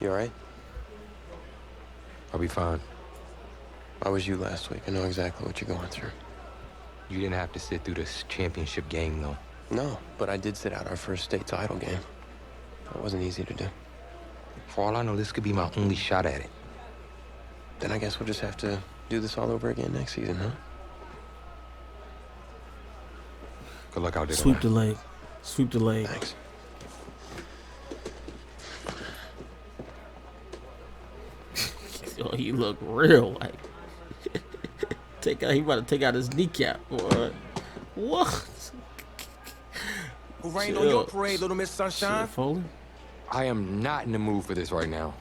You all right? I'll be fine. I was you last week. I know exactly what you're going through. You didn't have to sit through this championship game, though. No, but I did sit out our first state title game. That wasn't easy to do. For all I know, this could be my only shot at it. Then I guess we'll just have to do this all over again next season, huh? Good luck out there. Sweep the leg. Sweep the leg. Thanks. Oh, he look real like he about to take out his kneecap. What? Who rained on your parade, Little Miss Sunshine? Foley? I am not in the mood for this right now.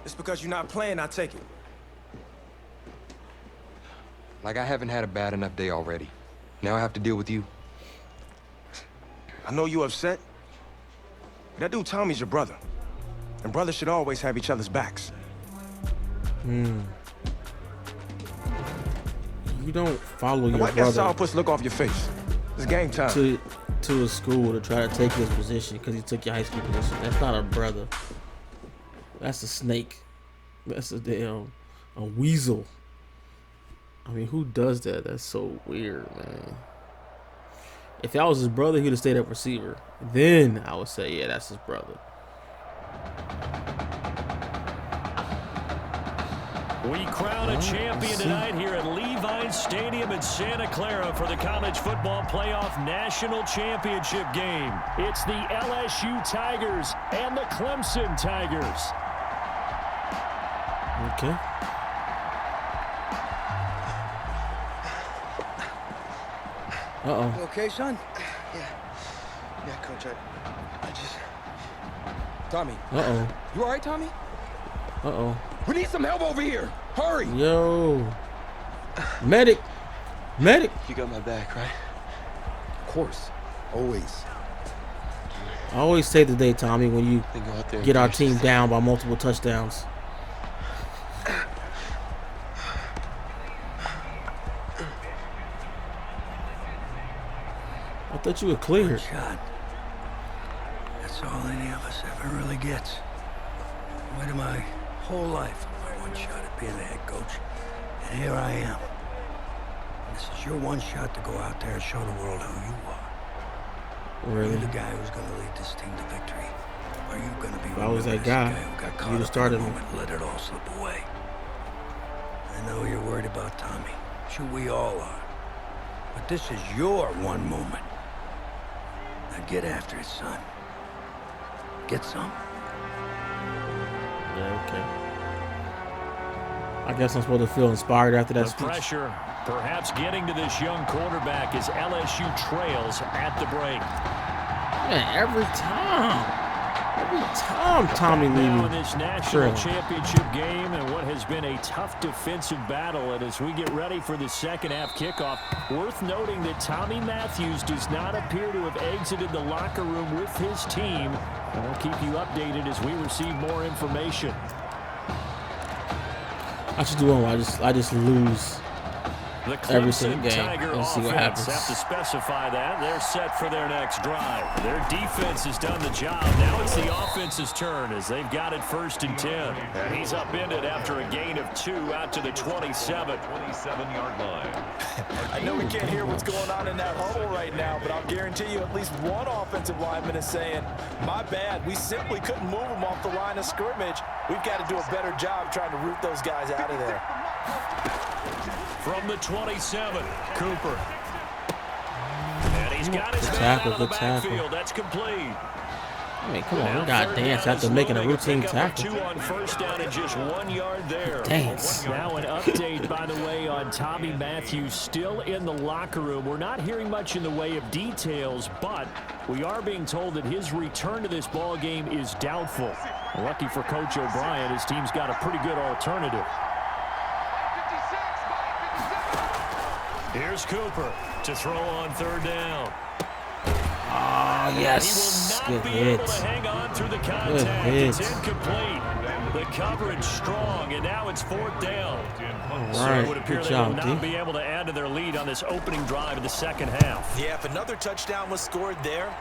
It's because you're not playing, I take it. Like, I haven't had a bad enough day already. Now I have to deal with you. I know you upset. But that dude Tommy's your brother. And brothers should always have each other's backs. You don't follow your Wipe brother that sourpuss look off your face. It's game time. to a school to try to take his position because he took your high school position. That's not a brother. That's a snake. That's a weasel. I mean, who does that? That's so weird, man. If that was his brother, he'd have stayed at receiver. Then I would say, yeah, that's his brother. We crown a champion tonight here at Levine Stadium in Santa Clara for the College Football Playoff National Championship game. It's the LSU Tigers and the Clemson Tigers. Okay. Uh-oh. You okay, son? Yeah, Coach, I just... Tommy. Uh-oh. You all right, Tommy? Uh-oh. We need some help over here. Hurry. Yo. Medic. Medic. You got my back, right? Of course. Always. I always save the day, Tommy, when you Then go out there and get our finish team this. down by multiple touchdowns. I thought you were cleared. Shot. That's all any of us ever really gets. I waited my whole life for my one shot at being the head coach. And here I am. And this is your one shot to go out there and show the world who you are. Really? You're the guy who's going to lead this team to victory. Or are you going to be If I was that remembered as the guy, who got caught you'd have up started in the him. moment and let it all slip away? I know you're worried about Tommy. Sure, we all are. But this is your one moment. Now get after it, son. Get some. Yeah, okay. I guess I'm supposed to feel inspired after that The speech. pressure perhaps getting to this young quarterback as LSU trails at the break. Man, every time Tommy Now in Lee. this national Trailing. championship game and what has been a tough defensive battle, and as we get ready for the second half kickoff, worth noting that Tommy Matthews does not appear to have exited the locker room with his team, and we'll keep you updated as we receive more information. I should do one where I just lose The every single Clemson game Tiger and see what offense happens. have to specify that. They're set for their next drive. Their defense has done the job. Now it's the offense's turn as they've got it 1st and 10. And he's upended after a gain of 2 out to the 27-yard line. I know we can't hear what's going on in that huddle right now, but I'll guarantee you at least one offensive lineman is saying, my bad, we simply couldn't move them off the line of scrimmage. We've got to do a better job trying to root those guys out of there. From the 27, Cooper. And he's got his Good man tackle, out of the good tackle. backfield. That's complete. I mean, come on, Now we got third dance down after is making a looming, routine pickup of tackle. 2 on 1st down and just 1 yard there. Dance. Now an update, by the way, on Tommy Matthews still in the locker room. We're not hearing much in the way of details, but we are being told that his return to this ball game is doubtful. Lucky for Coach O'Brien, his team's got a pretty good alternative. Here's Cooper to throw on 3rd down. Oh, yes. He will Good not be able hit. to hang on through the Good contact. hit. It's incomplete. The coverage strong, and now it's 4th down. All So right. it would appear Good they job, will not D. be able to add to their lead on this opening drive of the second half. Yeah, if another touchdown was scored there,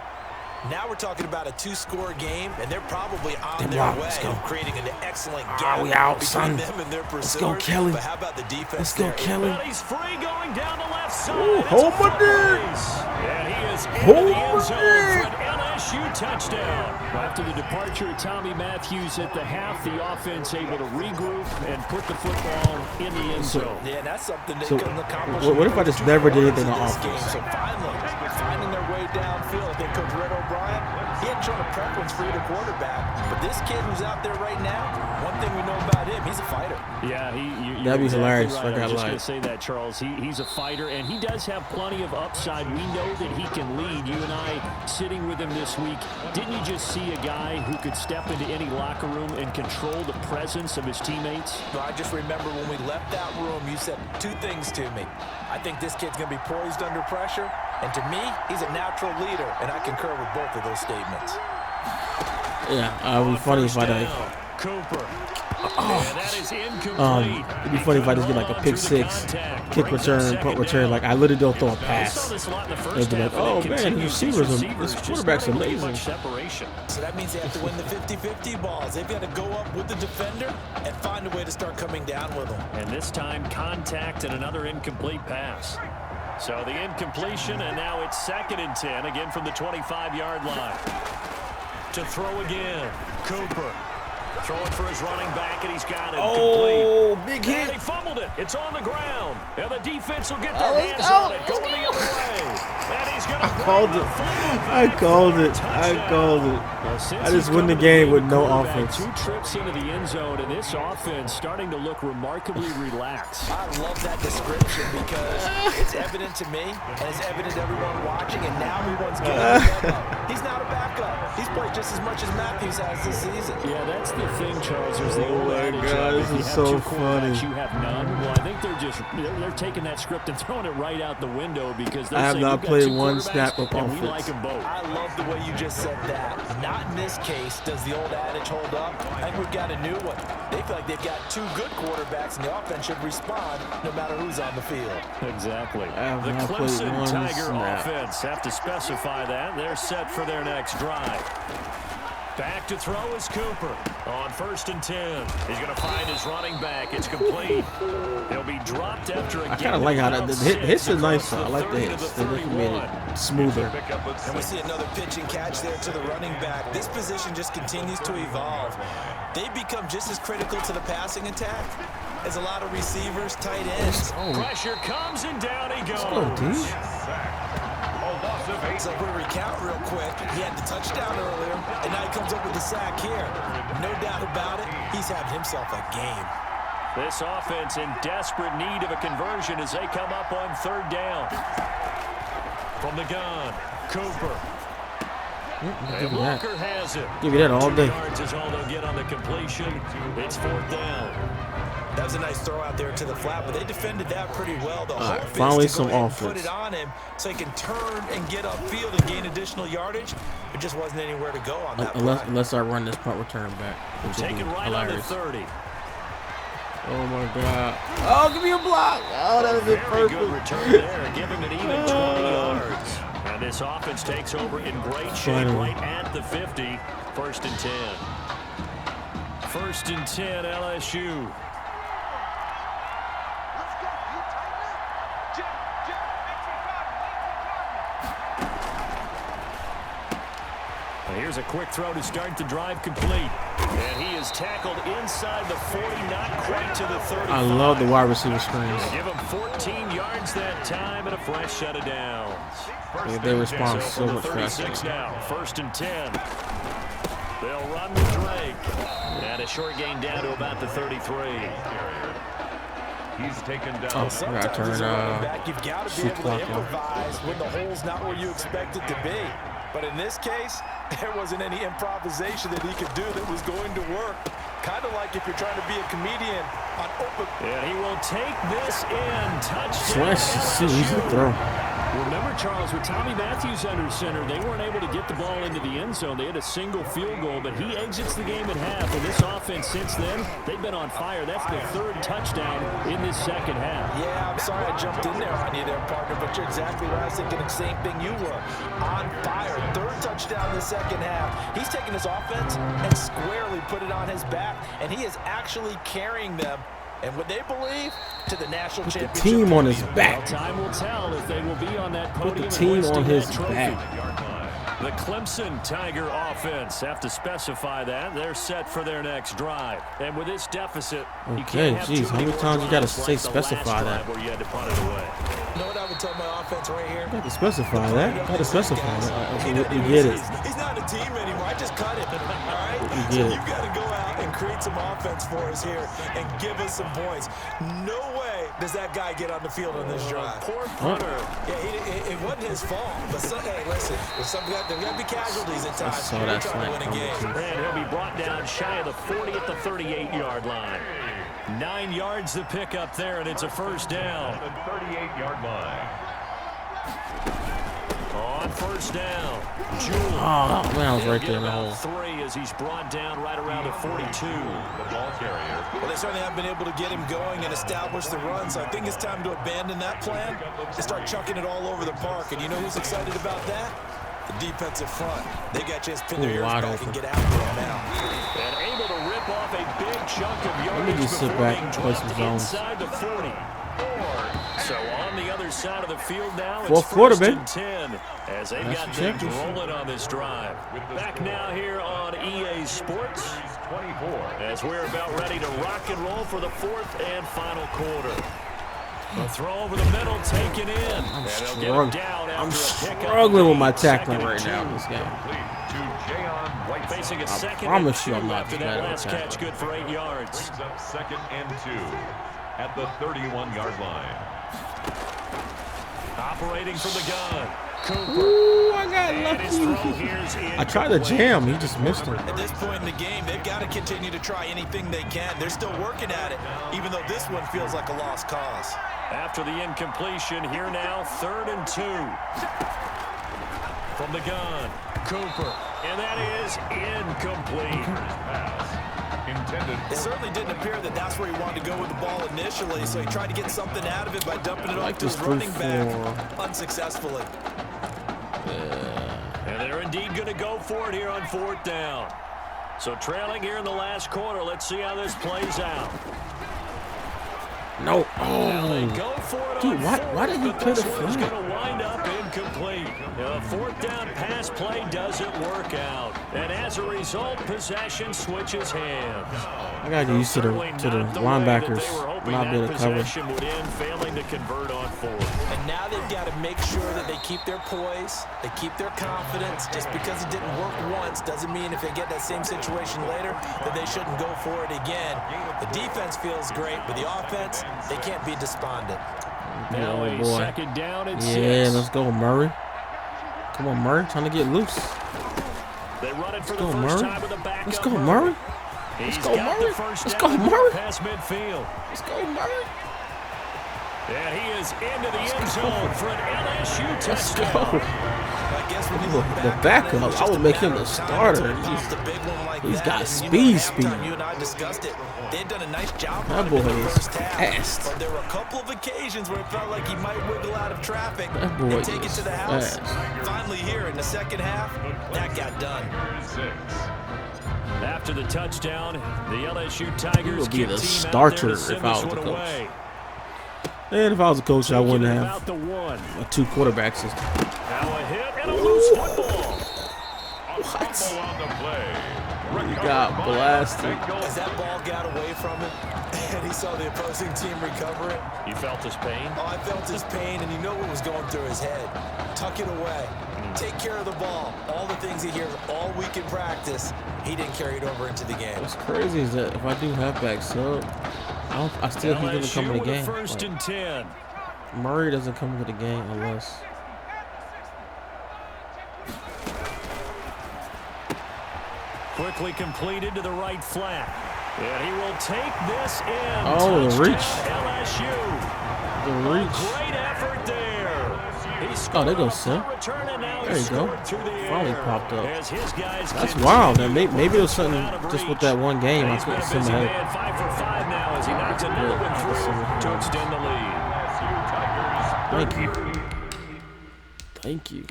Now we're talking about a 2-score game, and they're probably on their block. way Let's go. creating an excellent gap we out, between son. them and their Let's go, pursuers. Kelly. But how about the defense? Let's go, there? Kelly. But he's free going down the left side. Ooh, It's hold a my foot dick. race. And he is into Hold the end my zone dick. for an LSU touchdown. After the departure of Tommy Matthews at the half, the offense able to regroup and put the football in the end zone. Yeah, that's something they So, couldn't accomplish. what if I just never did anything on this offense? game. So finally, finding their way downfield. I think Coach Red O'Brien, he hadn't shown a preference for either quarterback. But this kid who's out there right now, one thing we know about him, he's a fighter. Yeah, That'd be exactly hilarious if right. I got I was just lied. going to say that, Charles. He's a fighter, and he does have plenty of upside. We know that he can lead. You and I sitting with him this week, didn't you just see a guy who could step into any locker room and control the presence of his teammates? Well, I just remember when we left that room, you said two things to me. I think this kid's going to be poised under pressure, and to me, he's a natural leader, and I concur with both of those statements. Yeah, it would be funny if I like. Cooper. And that is incomplete. It'd be funny if I just get like a pick six, kick return, punt return. Like I literally don't throw a pass. They'd be like, oh man, the receivers, this quarterback's amazing. So that means they have to win the 50-50 balls. They've got to go up with the defender and find a way to start coming down with them. And this time, contact and another incomplete pass. So the incompletion, and now it's 2nd and 10, again from the 25-yard line. To throw again, Cooper. Throwing for his running back, and he's got it. Oh, complete. big hit. And he fumbled it. It's on the ground. And the defense will get their hands on it. Going the other way. And he's going to called it. I called it. I just win the game with no offense. 2 trips into the end zone, and this offense starting to look remarkably relaxed. I love that description because it's evident to me, and it's evident to everyone watching, and now everyone's getting the memo. He's not a backup. He's played just as much as Matthews has this season. Yeah, that's the thing, Charles. There's the old adage, God, if this you is have so 2 quarterbacks, funny. you have none. Well, I think they're taking that script and throwing it right out the window because they're I have saying not we've got played 2 one quarterbacks, snap of and we offense. like them both. I love the way you just said that. Not in this case does the old adage hold up. I think we've got a new one. They feel like they've got 2 good quarterbacks, and the offense should respond no matter who's on the field. Exactly. have The not played Clemson one Tiger snap. offense have to specify that. They're set for their next drive. Back to throw is Cooper on 1st and 10. He's going to find his running back. It's complete. He'll be dropped after a I kind of like how the hits are nice. I like the hits. They definitely made it smoother. And we see another pitch and catch there to the running back. This position just continues to evolve. They become just as critical to the passing attack as a lot of receivers, tight ends. Pressure comes and down he goes. Let's go, D. So if we recount real quick, he had the touchdown earlier, and now he comes up with the sack here. No doubt about it, he's having himself a game. This offense in desperate need of a conversion as they come up on 3rd down. From the gun, Cooper. Give me that. Walker has it. Give me that all 2 day. yards is all they'll get on the completion. It's 4th down. That was a nice throw out there to the flat, but they defended that pretty well. The hope is finally to go some ahead and offense. put it on him so he can turn and get upfield and gain additional yardage. It just wasn't anywhere to go on that play. Unless I run this punt return back. Which would Take be it right on the hilarious. 30. Oh my God. Oh, give me a block. Oh, that would be Very good perfect. return there, giving it even 20 yards. And this offense takes over in great shape Finally. right at the 50. 1st and 10. 1st and 10, LSU. And here's a quick throw to start the drive complete. And he is tackled inside the 40, not quite to the 35. I love the wide receiver screens. Give him 14 yards that time and a fresh set of downs. They respond so from the much 36 faster. now, 1st and 10. They'll run with Drake. And a short gain down to about the 33. He's taken down. Oh, I Sometimes gotta turn as a running back, you've got to be shoot able clock to on. improvise when the hole's not where you expect it to be. But in this case, there wasn't any improvisation that he could do that was going to work. Kind of like if you're trying to be a comedian on open. And he will take this in. Touchdown. Slash is so easy to throw. Remember, Charles, with Tommy Matthews under center, they weren't able to get the ball into the end zone. They had a single field goal, but he exits the game at half. And this offense since then, they've been on fire. That's the third touchdown in this second half. Yeah, I'm sorry I jumped in there on you there, partner, but you're exactly right. I was thinking the same thing you were. On fire. Third touchdown in the second half. He's taking his offense and squarely put it on his back, and he is actually carrying them. And would they believe to the national championship? The team on his back. Well, time will tell if they will be on that Put podium. the team on his trophy. back. The Clemson Tiger offense have to specify that. They're set for their next drive. And with this deficit, you Okay, can't have geez, too how many many times you got to drives say like the last specify that? drive where you had to punt it away. You know what I would tell my offense right here? You got to specify that. You got to specify that. We get it. He's not a team anymore. I just cut him. All right? We So get it. you've got to go out and create some offense for us here and give us some points. No way does that guy get on the field on this drive. Poor punter. Yeah, it wasn't his fault. But hey, listen, there got to be casualties at times. saw that We're trying to slant win a game. coming, too. And he'll be brought down shy of the 40 at the 38-yard line. 9 yards to pick up there, and it's a first down. The 38-yard line. On first down, Jewell. Oh, man, I was right there in the About hole. 3 as he's brought down right around the 42. The ball carrier. Well, they certainly haven't been able to get him going and establish the run, so I think it's time to abandon that plan and start chucking it all over the park. And you know who's excited about that? The defensive front. They got a chance to pin their ears wide back open. and get after him now. And able to rip off a big chunk of me yardage just sit before back being and play some dropped zones. inside the 40. So on the other side of the field now, it's Fourth quarter, first man. and 10 as they've That's got the things championship. rolling on this drive. Back now here on EA Sports 24. as we're about ready to rock and roll for the fourth and final quarter. A throw over the middle, taken in. I'm And they'll get him struggling. down I'm after a pickup. struggling with my Second tackling and right 2. now in this game. To Jayon Whiteside. Facing a second promise and you 2 I'm not after bad that at last tackling. catch, good for 8 yards. Brings up second and 2 at the 31-yard line. Operating from the gun. Cooper. Ooh, I got And his throw lucky. here's I tried to incomplete. jam. He just missed him. At this point in the game, they've got to continue to try anything they can. They're still working at it, even though this one feels like a lost cause. After the incompletion, here now, 3rd and 2. From the gun, Cooper. And that is incomplete. Intended It certainly didn't appear that that's where he wanted to go with the ball initially, so he tried to get something out of it by dumping it I like off to this his running back 3-4. unsuccessfully. And they're indeed going to go for it here on 4th down. So trailing here in the last quarter. Let's see how this plays out. No. Now they Oh. go for it Dude, on why 4th, did he but play this the one's flag? going to wind up incomplete. The 4th down pass play doesn't work out. And as a result, possession switches hands. I gotta get used to the Certainly not the way that linebackers they were hoping not being that able to cover. possession would end, failing to convert on 4th. And now they've got to make sure that they keep their poise, they keep their confidence. Just because it didn't work once doesn't mean if they get that same situation later that they shouldn't go for it again. The defense feels great, but the offense, they can't be despondent. Now Oh, a boy. 2nd down and 6. Yeah, let's go, Murray. Come on, Murray. Trying to get loose. They run it for the Let's go, first Murray. time with a backup. Let's go, Murray. He's go, got Murray. the first Let's down go, Murray. past midfield. Let's go, Murray. And he is into the end zone for an LSU Let's touchdown. go. I guess when you The look back backup, on it, it's I just would a make him matter the of time starter. until he pops a big one like He's that. got And, speed. You and I discussed it. They'd done a nice job That on him in boy the is first half. fast. But there were a couple of occasions where it felt like he might wiggle out of traffic That boy and take it is to the house. fast. Finally here in the second half, that got done. 6. After the touchdown, the LSU Tigers will be kick the team starter out there to if send I this was one the coach. away. And if I was a coach, I wouldn't Taking it have about the 1. a 2 quarterback system. Now a hit and a loose football. Fumble on the play. He got blasted. As that ball got away from him and he saw the opposing team recover it, You felt his pain? oh, I felt his pain, and you know what was going through his head. Tuck it away. Take care of the ball. All the things he hears all week in practice, he didn't carry it over into the game. What's crazy is that if I do halfback sub, I still he doesn't come in the LSU with a game. first and 10. Murray doesn't come into the game unless. Quickly completed to the right flat. And he will take this in. Oh, the Touchdown, reach. LSU. The reach. Great effort there. He Oh, there goes Sim. There you go. Finally popped up. That's wild, man. Maybe it was something just with that one game. I couldn't Sim ahead. 5 for 5 now as he knocks another one through to extend the lead. Thank you. Thank you.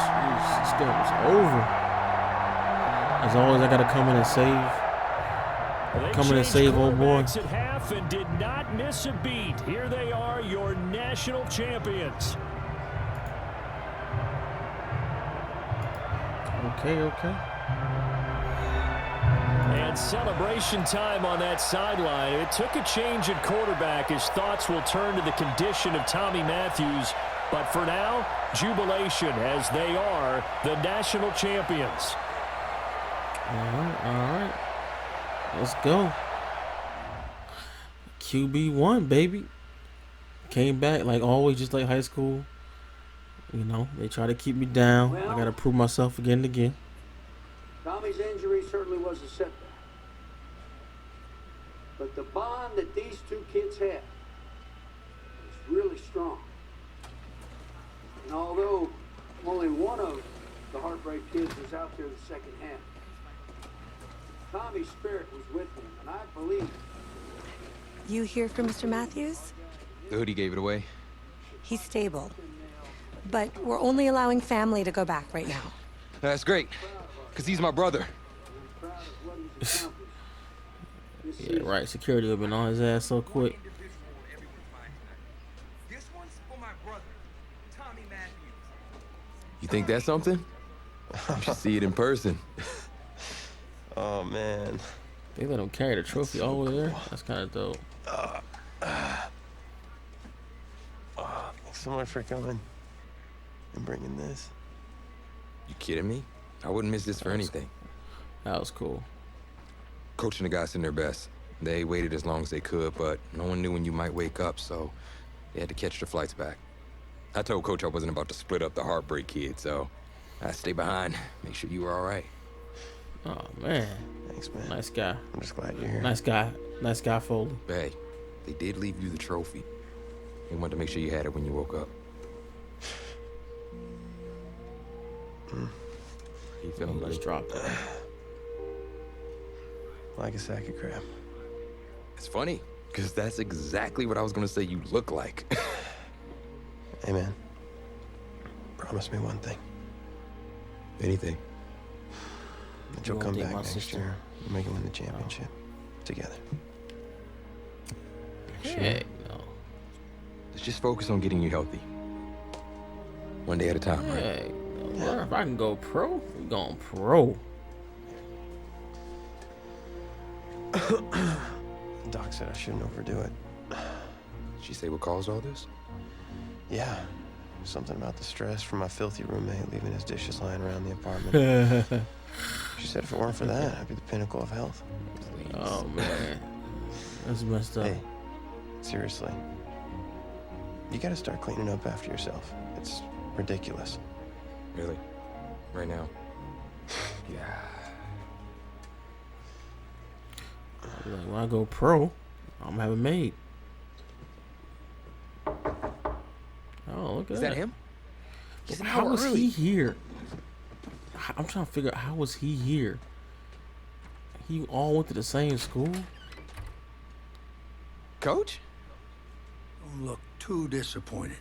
Jeez, this game is over. As always, I gotta come in and save. Come in and save, old boy. At half and did not miss a beat. Here they are, your national champions. Okay. And celebration time on that sideline. It took a change at quarterback as thoughts will turn to the condition of Tommy Matthews. But for now, jubilation as they are the national champions. All right. Let's go. QB1, baby. Came back like always, just like high school. You know, they try to keep me down. I got to prove myself again and again. Tommy's injury certainly was a setback. But the bond that these two kids had was really strong. And although only one of the Heartbreak kids was out there the second half, Tommy's spirit was with him, and I believe. You hear from Mr. Matthews? The hoodie gave it away. He's stable. But we're only allowing family to go back right now. That's great, because he's my brother. Yeah, right. Security would have been on his ass so quick. You think that's something? You should see it in person. Oh, man. They let him carry the trophy all the way there. That's kind of dope. Thanks so much for coming and bringing this. You kidding me? I wouldn't miss this for anything. That was cool. Coach and the guys in their best. They waited as long as they could, but no one knew when you might wake up, so they had to catch their flights back. I told Coach I wasn't about to split up the Heartbreak Kid, so I stay behind, make sure you were all right. Oh, man. Thanks, man. Nice guy. I'm just glad you're here. Nice guy. Nice guy, Foley. Hey, they did leave you the trophy. They wanted to make sure you had it when you woke up. You feeling, buddy? Just dropped it. Like a sack of crap. It's funny, because that's exactly what I was going to say you look like. Hey, man. Promise me one thing. Anything. That you'll come back next year and we can win the championship together. Heck no. Let's just focus on getting you healthy. One day at a time, right? Hey, no. If I can go pro, we going pro. Doc said I shouldn't overdo it. Did she say what caused all this? Yeah. Something about the stress from my filthy roommate leaving his dishes lying around the apartment. She said if it weren't for that, I'd be the pinnacle of health. Please. Oh, man. That's messed up. Hey, seriously. You gotta start cleaning up after yourself. It's ridiculous. Really? Right now? Yeah. Like, when I go pro, I'm gonna have it made. Oh, look at Is that him? He's How was he here? I'm trying to figure out how was he here. He all went to the same school. Coach? Don't look too disappointed.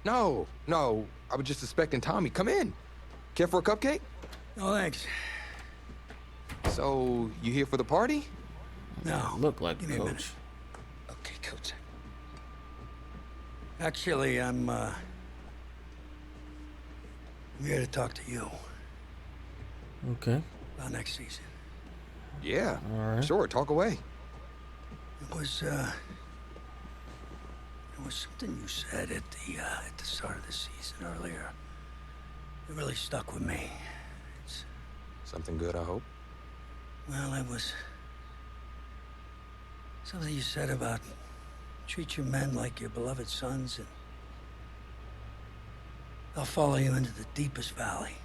No. I was just expecting Tommy. Come in. Care for a cupcake? No, thanks. So, you here for the party? No. Look like Give me a minute. Coach. Okay, Coach. Actually, I'm here to talk to you Okay. about next season. Yeah. All right. Sure, talk away. It was something you said at the start of the season earlier. It really stuck with me. It's, Something good, I hope. well, it was something you said about treat your men like your beloved sons, and they'll follow you into the deepest valley.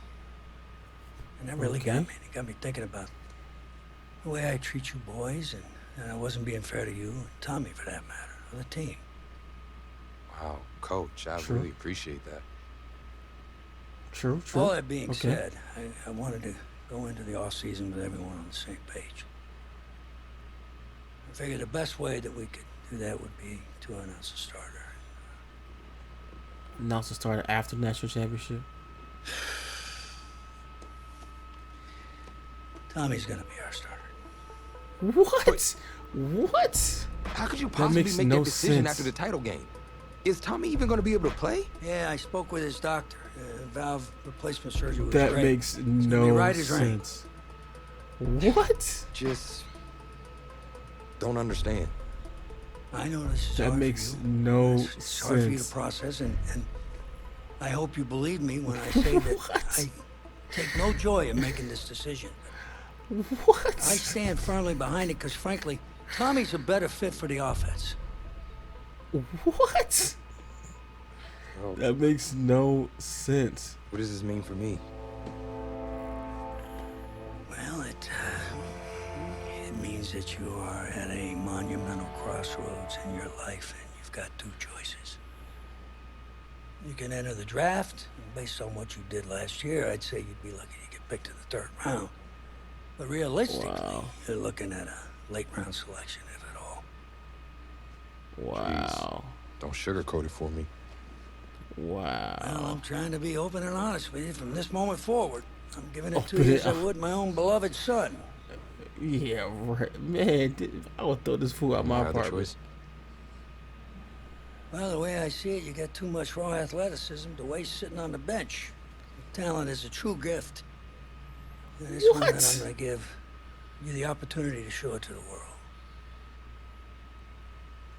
And that really got me. It got me thinking about the way I treat you boys, and I wasn't being fair to you, and Tommy for that matter, or the team. Wow, Coach, I True. really appreciate that. True. All that being Okay. said, I wanted to go into the off season with everyone on the same page. I figured the best way that we could do that would be to announce a starter. Announce the starter after the national championship. Tommy's gonna be our starter. What? What? How could you That possibly makes make no that decision sense. after the title game? Is Tommy even going to be able to play? Yeah, I spoke with his doctor. Valve replacement surgery was That great. makes It's gonna be no right as rain. sense. What? Just don't understand. I know this is That hard makes for you. no It's hard for you to sense. process, and I hope you believe me when I say that I take no joy in making this decision. What? I stand firmly behind it because, frankly, Tommy's a better fit for the offense. What? Well, That makes no sense. what does this mean for me? Well, it means that you are at a monumental crossroads in your life, and you've got two choices. You can enter the draft, and based on what you did last year, I'd say you'd be lucky to get picked in the 3rd round. But realistically, Wow. you're looking at a late round selection, if at all. Wow. Don't sugarcoat it for me. Well, Wow. I'm trying to be open and honest with you from this moment forward. I'm giving it to Open you it as I up. would my own beloved son. Yeah, right. Man, I would throw this fool out my other apartment. choice? Well, the way I see it, you got too much raw athleticism to waste sitting on the bench. Talent is a true gift. And it's one that What? I'm going to give you the opportunity to show it to the world.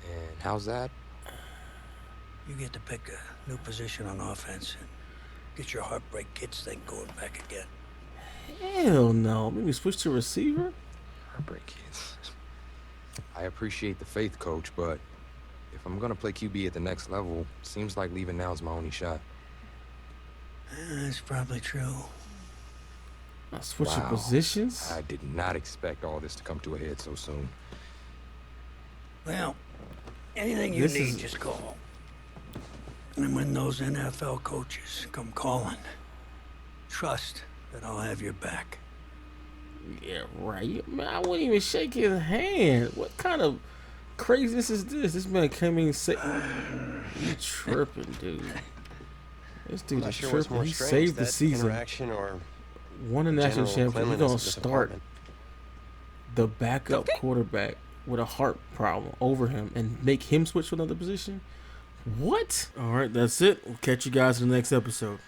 And how's that? You get to pick a new position on offense and get your heartbreak kids thing going back again. Hell no. Maybe switch to receiver? Heartbreak kids. I appreciate the faith, Coach, but if I'm going to play QB at the next level, seems like leaving now is my only shot. That's probably true. I switch your Wow. positions? I did not expect all this to come to a head so soon. Well, anything you This need, is- just call. And when those NFL coaches come calling, trust that I'll have your back. Yeah, right. Man, I wouldn't even shake his hand. What kind of craziness is this? This man came in and say, "You tripping, dude." This dude I'm not is sure what's tripping. more He strange, saved the that season. interaction or Won the national general championship. He's cleanliness gonna of this start apartment. the backup quarterback with a heart problem over him and make him switch to another position. What? All right, that's it. We'll catch you guys in the next episode.